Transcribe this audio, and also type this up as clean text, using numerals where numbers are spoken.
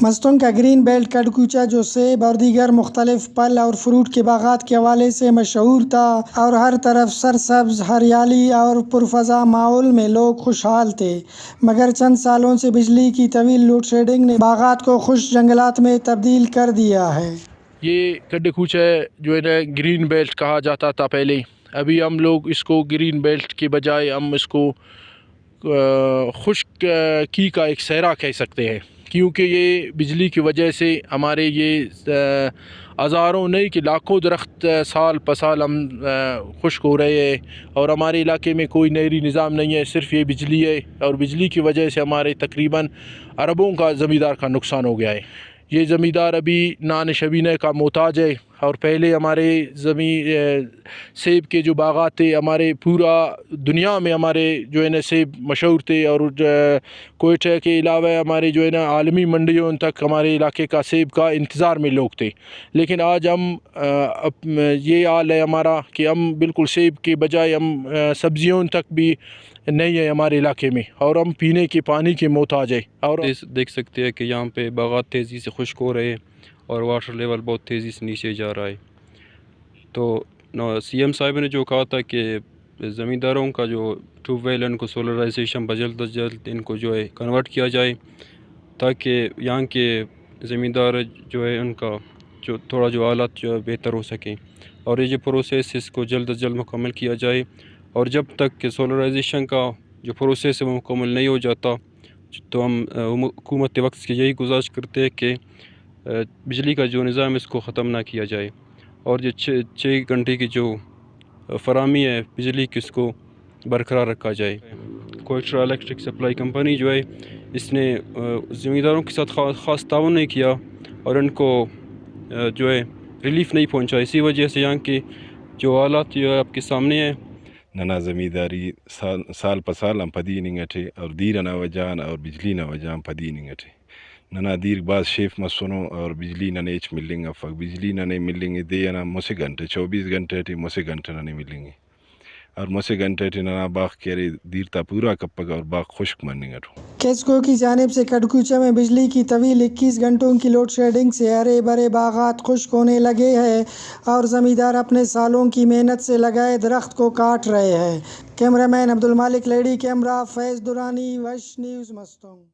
مستونگ کا green belt کڈکوچا جو سیب اور دیگر مختلف پھل اور فروٹ کے باغات کے حوالے سے مشہور تھا اور ہر طرف سرسبز ہریالی اور پرفضا ماحول میں لوگ خوشحال تھے، مگر چند سالوں سے بجلی کی طویل لوڈ شیڈنگ نے باغات کو خشک جنگلات میں تبدیل کر دیا ہے۔ یہ کڈکوچا جو ہے نا گرین بیلٹ کہا جاتا تھا پہلے، ابھی ہم لوگ اس کو گرین بیلٹ کے بجائے ہم اس کو خشک کی کا ایک صحرا کہہ سکتے ہیں، کیونکہ یہ بجلی کی وجہ سے ہمارے یہ ہزاروں نہیں کہ لاکھوں درخت سال پہ سال ہم خشک ہو رہے ہیں، اور ہمارے علاقے میں کوئی نہری نظام نہیں ہے، صرف یہ بجلی ہے، اور بجلی کی وجہ سے ہمارے تقریباً اربوں کا زمیندار کا نقصان ہو گیا ہے۔ یہ زمیندار ابھی نان شبینہ کا محتاج ہے، اور پہلے ہمارے سیب کے جو باغات تھے ہمارے پورا دنیا میں ہمارے جو ہے نا سیب مشہور تھے، اور کوئٹہ کے علاوہ ہمارے جو ہے نا عالمی منڈیوں تک ہمارے علاقے کا سیب کا انتظار میں لوگ تھے، لیکن آج ہم یہ حال ہے ہمارا کہ ہم بالکل سیب کے بجائے ہم سبزیوں تک بھی نہیں ہے ہمارے علاقے میں، اور ہم پینے کے پانی کے محتاج ہے۔ اور دیکھ سکتے ہیں کہ یہاں پہ باغات تیزی سے خشک ہو رہے ہیں اور واٹر لیول بہت تیزی سے نیچے جا رہا ہے۔ تو سی ایم صاحب نے جو کہا تھا کہ زمینداروں کا جو ٹیوب ویل ان کو سولرائزیشن جلد از جلد ان کو جو ہے کنورٹ کیا جائے، تاکہ یہاں کے زمیندار جو ہے ان کا جو تھوڑا جو حالات جو ہے بہتر ہو سکیں، اور یہ جو پروسیس اس کو جلد از جلد مکمل کیا جائے۔ اور جب تک کہ سولرائزیشن کا جو پروسیس ہے وہ مکمل نہیں ہو جاتا، تو ہم حکومت وقت کی یہی گزارش کرتے ہیں کہ بجلی کا جو نظام ہے اس کو ختم نہ کیا جائے، اور جو 6 گھنٹے کی جو فراہمی ہے بجلی کی اس کو برقرار رکھا جائے۔ کوئٹہ الیکٹرک سپلائی کمپنی جو ہے اس نے زمینداروں کے ساتھ خاص تعاون نہیں کیا، اور ان کو جو ہے ریلیف نہیں پہنچا، اسی وجہ سے یہاں کے جو حالات جو ہے آپ کے سامنے ہیں۔ ننا زمینداری سال پہ سال ہم پدی نہیں گٹھے، اور دیر نہ وجان اور بجلی نہ وجان پدی نہیں گٹھے ننا دیر بعد شیف مسنو اور بجلی نہ ایچ ملیں گا، فک بجلی نہ نہیں ملیں گے دے نا مسے گھنٹے 24 گھنٹے تھی مسے گھنٹے نہ نہیں ملیں گے، اور مسے گھنٹے تھی ننا باغ کہہ دیر تا پورا کپک اور باغ خشک مرنے گا۔ کیسکو کی جانب سے کڈکوچا میں بجلی کی طویل 21 گھنٹوں کی لوڈ شیڈنگ سے ہرے بھرے باغات خشک ہونے لگے ہیں، اور زمیندار اپنے سالوں کی محنت سے لگائے درخت کو کاٹ رہے ہیں۔ کیمرہ مین عبدالمالک لیڈی، کیمرہ فیض درانی، وش نیوز مستونگ۔